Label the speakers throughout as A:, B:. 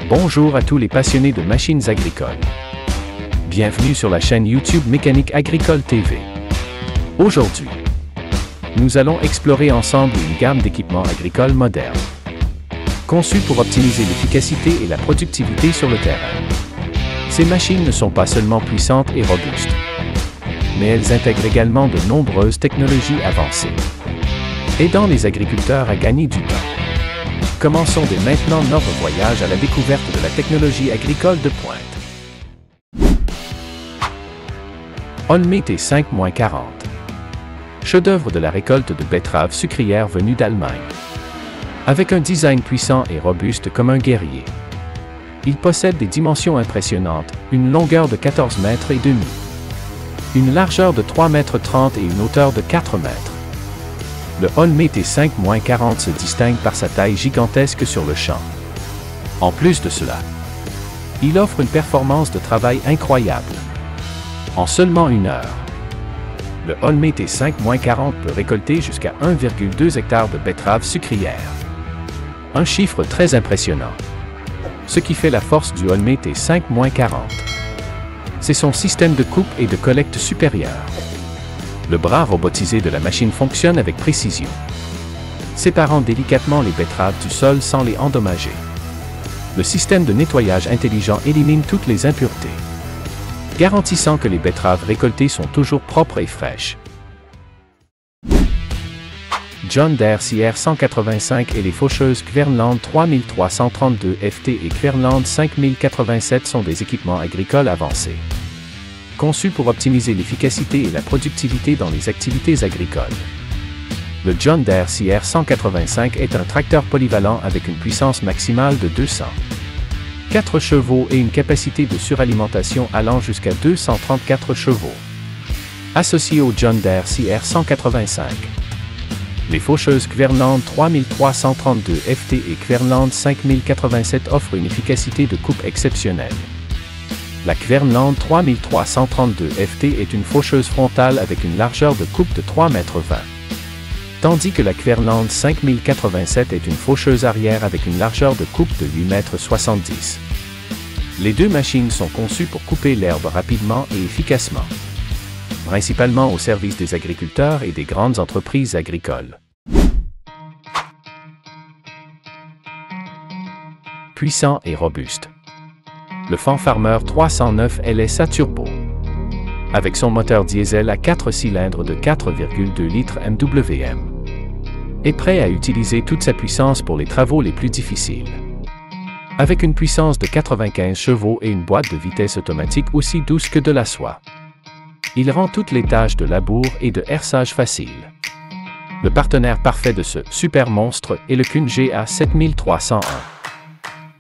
A: Bonjour à tous les passionnés de machines agricoles. Bienvenue sur la chaîne YouTube Mécanique Agricole TV. Aujourd'hui, nous allons explorer ensemble une gamme d'équipements agricoles modernes, conçus pour optimiser l'efficacité et la productivité sur le terrain. Ces machines ne sont pas seulement puissantes et robustes, mais elles intègrent également de nombreuses technologies avancées, aidant les agriculteurs à gagner du temps. Commençons dès maintenant notre voyage à la découverte de la technologie agricole de pointe. Olme T5-40. Chef-d'œuvre de la récolte de betteraves sucrières venue d'Allemagne. Avec un design puissant et robuste comme un guerrier, il possède des dimensions impressionnantes, une longueur de 14 mètres et demi, une largeur de 3,30 mètres et une hauteur de 4 mètres. Le Olme T5-40 se distingue par sa taille gigantesque sur le champ. En plus de cela, il offre une performance de travail incroyable. En seulement une heure, le Olme T5-40 peut récolter jusqu'à 1,2 hectare de betteraves sucrières. Un chiffre très impressionnant. Ce qui fait la force du Olme T5-40, c'est son système de coupe et de collecte supérieur. Le bras robotisé de la machine fonctionne avec précision, séparant délicatement les betteraves du sol sans les endommager. Le système de nettoyage intelligent élimine toutes les impuretés, garantissant que les betteraves récoltées sont toujours propres et fraîches. John Deere CR 185 et les faucheuses Kverneland 3332 FT et Kverneland 5087 sont des équipements agricoles avancés, conçus pour optimiser l'efficacité et la productivité dans les activités agricoles. Le John Deere CR 185 est un tracteur polyvalent avec une puissance maximale de 204 chevaux et une capacité de suralimentation allant jusqu'à 234 chevaux. Associé au John Deere CR 185, les faucheuses Kverneland 3332 FT et Kverneland 5087 offrent une efficacité de coupe exceptionnelle. La Kverneland 3332 FT est une faucheuse frontale avec une largeur de coupe de 3,20 mètres, tandis que la Kverneland 5087 est une faucheuse arrière avec une largeur de coupe de 8,70 m. Les deux machines sont conçues pour couper l'herbe rapidement et efficacement, principalement au service des agriculteurs et des grandes entreprises agricoles. Puissant et robuste. Le Fanfarmer 309 LSA Turbo, avec son moteur diesel à 4 cylindres de 4,2 litres MWM, est prêt à utiliser toute sa puissance pour les travaux les plus difficiles. Avec une puissance de 95 chevaux et une boîte de vitesse automatique aussi douce que de la soie, il rend toutes les tâches de labour et de herçage faciles. Le partenaire parfait de ce super monstre est le Kuhn GA 7301.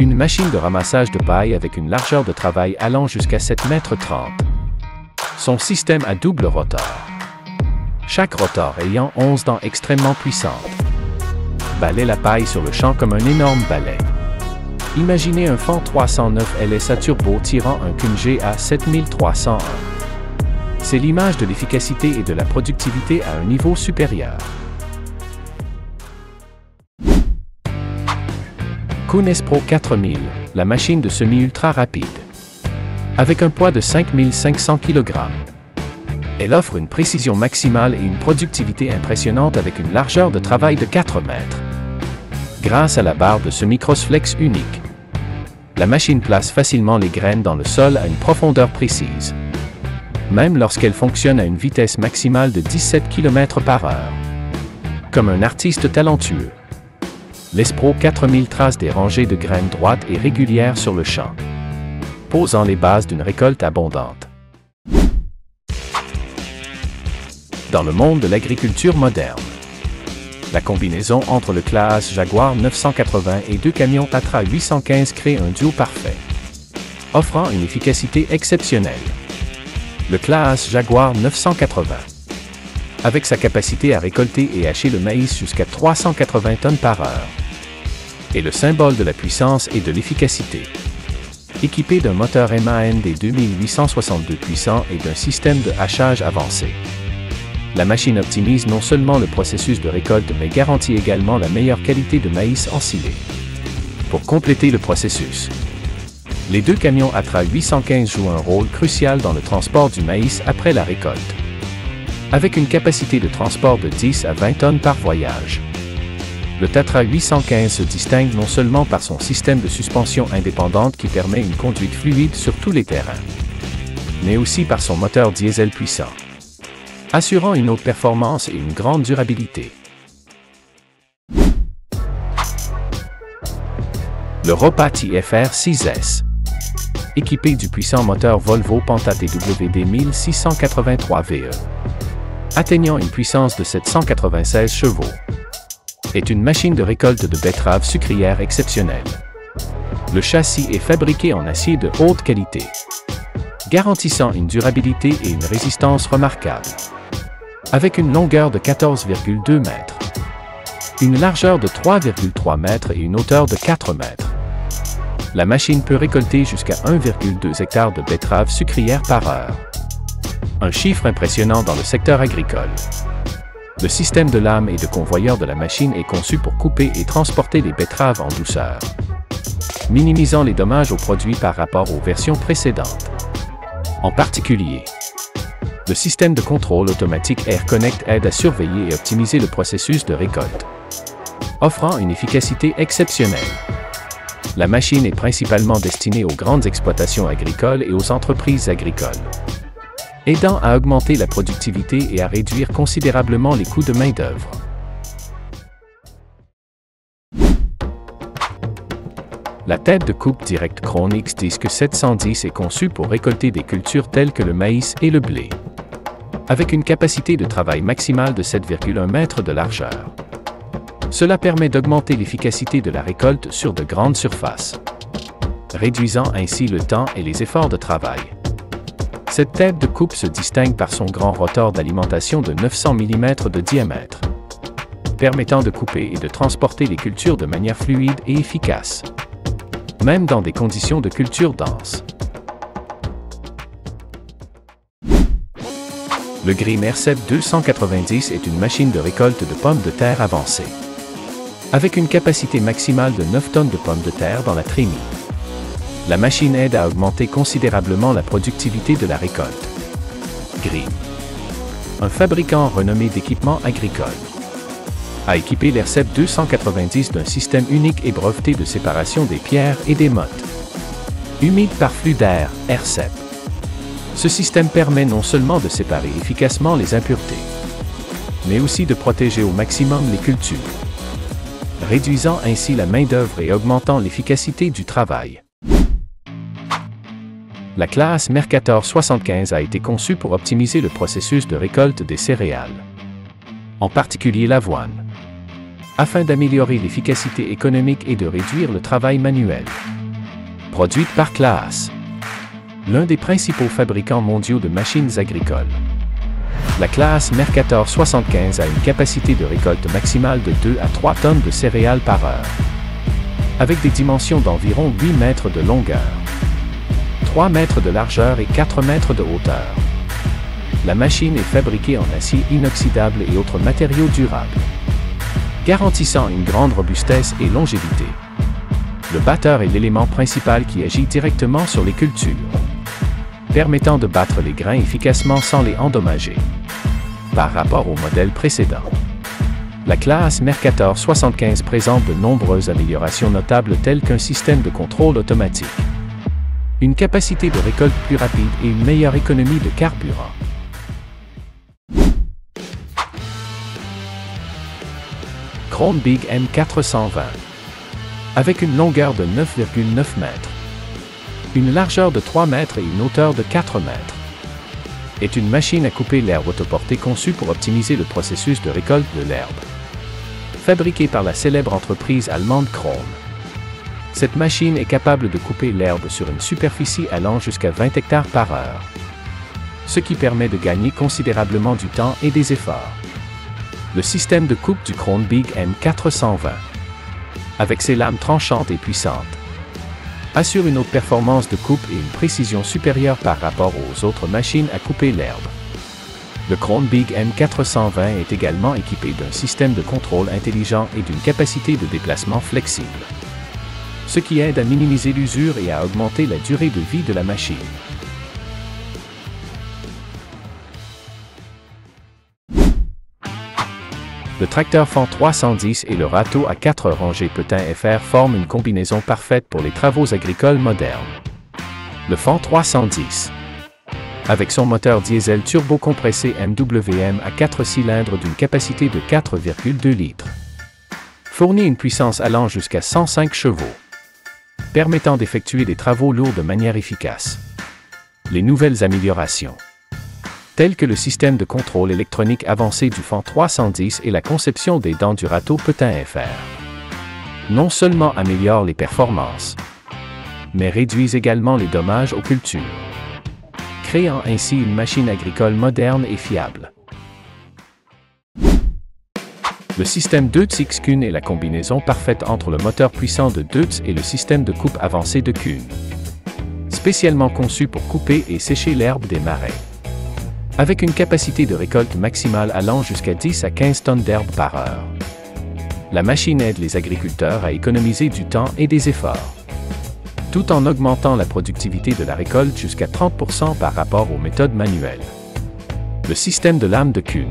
A: Une machine de ramassage de paille avec une largeur de travail allant jusqu'à 7,30 mètres. Son système à double rotor, chaque rotor ayant 11 dents extrêmement puissantes, balaie la paille sur le champ comme un énorme balai. Imaginez un Fan 309 LSA Turbo tirant un Kuhn GA 7301. C'est l'image de l'efficacité et de la productivité à un niveau supérieur. Kuhn S-Pro 4000, la machine de semis ultra rapide. Avec un poids de 5500 kg, elle offre une précision maximale et une productivité impressionnante avec une largeur de travail de 4 mètres. Grâce à la barre de semis Crossflex unique, la machine place facilement les graines dans le sol à une profondeur précise, même lorsqu'elle fonctionne à une vitesse maximale de 17 km/h. Comme un artiste talentueux, l'S-Pro 4000 trace des rangées de graines droites et régulières sur le champ, posant les bases d'une récolte abondante. Dans le monde de l'agriculture moderne, la combinaison entre le Claas Jaguar 980 et deux camions Patra 815 crée un duo parfait, offrant une efficacité exceptionnelle. Le Claas Jaguar 980, avec sa capacité à récolter et hacher le maïs jusqu'à 380 tonnes par heure, est le symbole de la puissance et de l'efficacité. Équipé d'un moteur MAN des 2862 puissant et d'un système de hachage avancé, la machine optimise non seulement le processus de récolte mais garantit également la meilleure qualité de maïs ensilé. pour compléter le processus. Les deux camions Atra 815 jouent un rôle crucial dans le transport du maïs après la récolte, avec une capacité de transport de 10 à 20 tonnes par voyage. Le Tatra 815 se distingue non seulement par son système de suspension indépendante qui permet une conduite fluide sur tous les terrains, mais aussi par son moteur diesel puissant, assurant une haute performance et une grande durabilité. Le Ropa TFR 6S. Équipé du puissant moteur Volvo Penta TWD 1683 VE, atteignant une puissance de 796 chevaux, est une machine de récolte de betteraves sucrières exceptionnelle. Le châssis est fabriqué en acier de haute qualité, garantissant une durabilité et une résistance remarquables. Avec une longueur de 14,2 mètres, une largeur de 3,3 mètres et une hauteur de 4 mètres, la machine peut récolter jusqu'à 1,2 hectares de betteraves sucrières par heure. Un chiffre impressionnant dans le secteur agricole. Le système de lame et de convoyeur de la machine est conçu pour couper et transporter les betteraves en douceur, minimisant les dommages aux produits par rapport aux versions précédentes. En particulier, le système de contrôle automatique AirConnect aide à surveiller et optimiser le processus de récolte, offrant une efficacité exceptionnelle. La machine est principalement destinée aux grandes exploitations agricoles et aux entreprises agricoles, aidant à augmenter la productivité et à réduire considérablement les coûts de main-d'œuvre. La tête de coupe Direct Krone X-Disc 710 est conçue pour récolter des cultures telles que le maïs et le blé, avec une capacité de travail maximale de 7,1 mètres de largeur. Cela permet d'augmenter l'efficacité de la récolte sur de grandes surfaces, réduisant ainsi le temps et les efforts de travail. Cette tête de coupe se distingue par son grand rotor d'alimentation de 900 mm de diamètre, permettant de couper et de transporter les cultures de manière fluide et efficace, même dans des conditions de culture dense. Le Grim R7 290 est une machine de récolte de pommes de terre avancée, avec une capacité maximale de 9 tonnes de pommes de terre dans la trémie. La machine aide à augmenter considérablement la productivité de la récolte. Grim, un fabricant renommé d'équipements agricoles, a équipé l'R7 290 d'un système unique et breveté de séparation des pierres et des mottes humides par flux d'air, R7. Ce système permet non seulement de séparer efficacement les impuretés, mais aussi de protéger au maximum les cultures, réduisant ainsi la main-d'œuvre et augmentant l'efficacité du travail. La classe Mercator 75 a été conçue pour optimiser le processus de récolte des céréales, en particulier l'avoine, afin d'améliorer l'efficacité économique et de réduire le travail manuel. Produite par Claas, l'un des principaux fabricants mondiaux de machines agricoles. La classe Mercator 75 a une capacité de récolte maximale de 2 à 3 tonnes de céréales par heure, avec des dimensions d'environ 8 mètres de longueur, 3 mètres de largeur et 4 mètres de hauteur. La machine est fabriquée en acier inoxydable et autres matériaux durables, garantissant une grande robustesse et longévité. Le batteur est l'élément principal qui agit directement sur les cultures, permettant de battre les grains efficacement sans les endommager. Par rapport au modèle précédent, la classe Mercator 75 présente de nombreuses améliorations notables telles qu'un système de contrôle automatique, une capacité de récolte plus rapide et une meilleure économie de carburant. Krone Big M420. Avec une longueur de 9,9 mètres, une largeur de 3 mètres et une hauteur de 4 mètres, est une machine à couper l'herbe autoportée conçue pour optimiser le processus de récolte de l'herbe. Fabriquée par la célèbre entreprise allemande Krone, cette machine est capable de couper l'herbe sur une superficie allant jusqu'à 20 hectares par heure, ce qui permet de gagner considérablement du temps et des efforts. Le système de coupe du Krone Big M420, avec ses lames tranchantes et puissantes, assure une haute performance de coupe et une précision supérieure par rapport aux autres machines à couper l'herbe. Le Krone Big M420 est également équipé d'un système de contrôle intelligent et d'une capacité de déplacement flexible, ce qui aide à minimiser l'usure et à augmenter la durée de vie de la machine. Le tracteur Fendt 310 et le râteau à 4 rangées Petain FR forment une combinaison parfaite pour les travaux agricoles modernes. Le Fendt 310, avec son moteur diesel turbo-compressé MWM à 4 cylindres d'une capacité de 4,2 litres, fournit une puissance allant jusqu'à 105 chevaux, permettant d'effectuer des travaux lourds de manière efficace. Les nouvelles améliorations, telles que le système de contrôle électronique avancé du Fendt 310 et la conception des dents du râteau Petain FR, non seulement améliorent les performances, mais réduisent également les dommages aux cultures, créant ainsi une machine agricole moderne et fiable. Le système Deutz-X-Kuhn est la combinaison parfaite entre le moteur puissant de Deutz et le système de coupe avancé de Kuhn, spécialement conçu pour couper et sécher l'herbe des marais. Avec une capacité de récolte maximale allant jusqu'à 10 à 15 tonnes d'herbe par heure, la machine aide les agriculteurs à économiser du temps et des efforts, tout en augmentant la productivité de la récolte jusqu'à 30% par rapport aux méthodes manuelles. Le système de lame de Kuhn,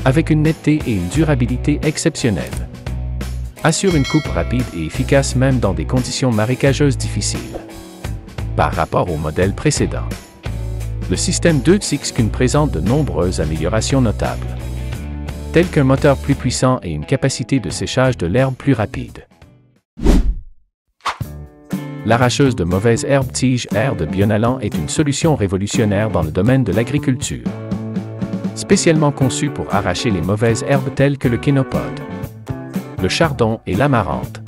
A: avec une netteté et une durabilité exceptionnelles, assure une coupe rapide et efficace même dans des conditions marécageuses difficiles. Par rapport au modèle précédent, le système Deutz-X-Kuhn présente de nombreuses améliorations notables, telles qu'un moteur plus puissant et une capacité de séchage de l'herbe plus rapide. L'arracheuse de mauvaises herbes tige R de Bionalan est une solution révolutionnaire dans le domaine de l'agriculture, spécialement conçue pour arracher les mauvaises herbes telles que le kénopode, le chardon et l'amarante,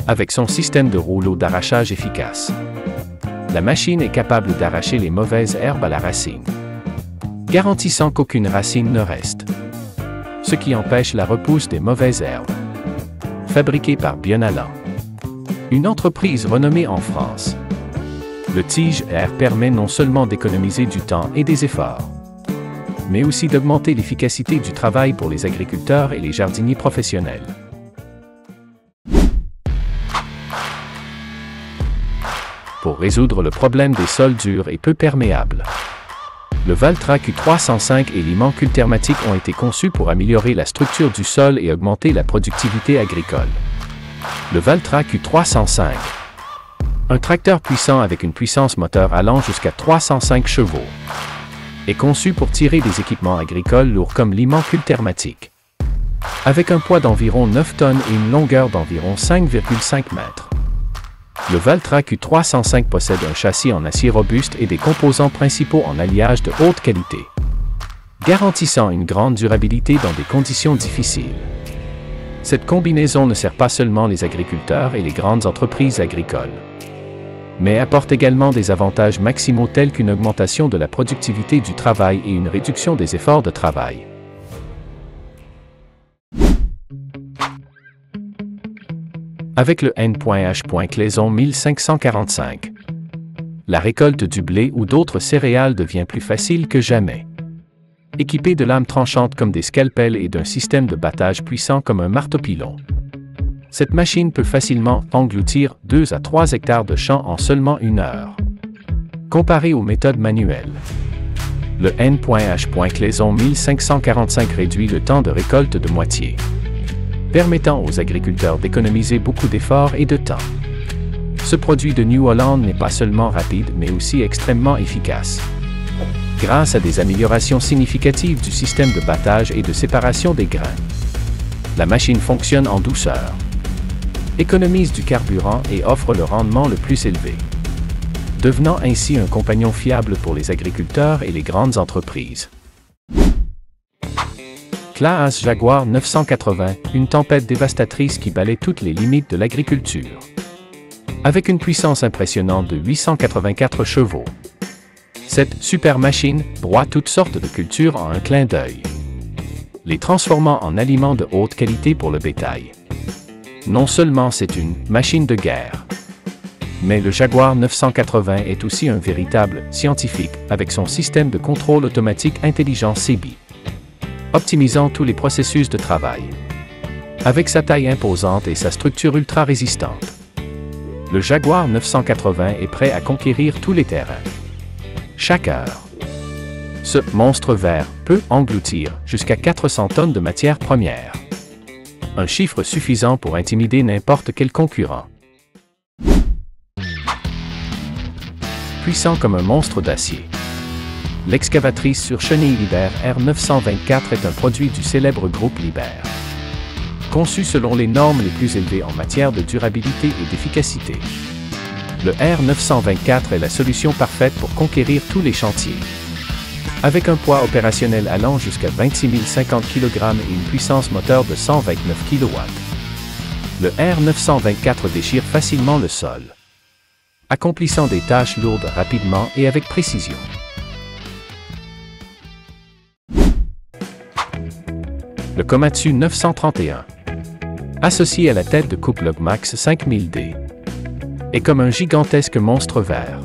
A: avec son système de rouleau d'arrachage efficace. La machine est capable d'arracher les mauvaises herbes à la racine, garantissant qu'aucune racine ne reste, ce qui empêche la repousse des mauvaises herbes. Fabriquée par Bionalan, une entreprise renommée en France, le Tige R permet non seulement d'économiser du temps et des efforts, mais aussi d'augmenter l'efficacité du travail pour les agriculteurs et les jardiniers professionnels. Pour résoudre le problème des sols durs et peu perméables, le Valtra Q305 et l'Iman Cultermatic ont été conçus pour améliorer la structure du sol et augmenter la productivité agricole. Le Valtra Q305, un tracteur puissant avec une puissance moteur allant jusqu'à 305 chevaux, est conçu pour tirer des équipements agricoles lourds comme l'Iman Cultermatic, avec un poids d'environ 9 tonnes et une longueur d'environ 5,5 mètres. Le Valtra Q305 possède un châssis en acier robuste et des composants principaux en alliage de haute qualité, garantissant une grande durabilité dans des conditions difficiles. Cette combinaison ne sert pas seulement les agriculteurs et les grandes entreprises agricoles, mais apporte également des avantages maximaux tels qu'une augmentation de la productivité du travail et une réduction des efforts de travail. Avec le N.H. Claison 1545, la récolte du blé ou d'autres céréales devient plus facile que jamais. Équipée de lames tranchantes comme des scalpels et d'un système de battage puissant comme un marteau-pilon, cette machine peut facilement engloutir 2 à 3 hectares de champs en seulement 1 heure. Comparé aux méthodes manuelles, le N.H. Claison 1545 réduit le temps de récolte de moitié, permettant aux agriculteurs d'économiser beaucoup d'efforts et de temps. Ce produit de New Holland n'est pas seulement rapide mais aussi extrêmement efficace, grâce à des améliorations significatives du système de battage et de séparation des grains. La machine fonctionne en douceur, économise du carburant et offre le rendement le plus élevé, devenant ainsi un compagnon fiable pour les agriculteurs et les grandes entreprises. Claas Jaguar 980, une tempête dévastatrice qui balaie toutes les limites de l'agriculture. Avec une puissance impressionnante de 884 chevaux, cette super machine broie toutes sortes de cultures en un clin d'œil, les transformant en aliments de haute qualité pour le bétail. Non seulement c'est une machine de guerre, mais le Jaguar 980 est aussi un véritable scientifique avec son système de contrôle automatique intelligent CB, optimisant tous les processus de travail. Avec sa taille imposante et sa structure ultra résistante, Le Jaguar 980 est prêt à conquérir tous les terrains. Chaque heure. Ce monstre vert peut engloutir jusqu'à 400 tonnes de matières premières. Un chiffre suffisant pour intimider n'importe quel concurrent. Puissant comme un monstre d'acier. L'excavatrice sur chenille Liebherr R924 est un produit du célèbre groupe Liebherr. Conçu selon les normes les plus élevées en matière de durabilité et d'efficacité. Le R924 est la solution parfaite pour conquérir tous les chantiers. Avec un poids opérationnel allant jusqu'à 26 050 kg et une puissance moteur de 129 kW. Le R924 déchire facilement le sol, accomplissant des tâches lourdes rapidement et avec précision. Le Komatsu 931, associé à la tête de coupe Logmax 5000D, est comme un gigantesque monstre vert,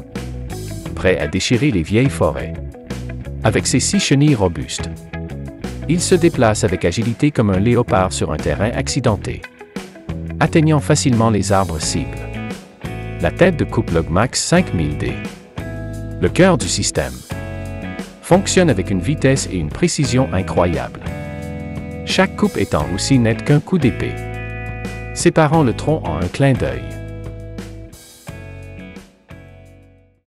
A: prêt à déchirer les vieilles forêts. Avec ses 6 chenilles robustes, il se déplace avec agilité comme un léopard sur un terrain accidenté, atteignant facilement les arbres cibles. La tête de coupe Logmax 5000D, le cœur du système, fonctionne avec une vitesse et une précision incroyables. Chaque coupe étant aussi nette qu'un coup d'épée, séparant le tronc en un clin d'œil.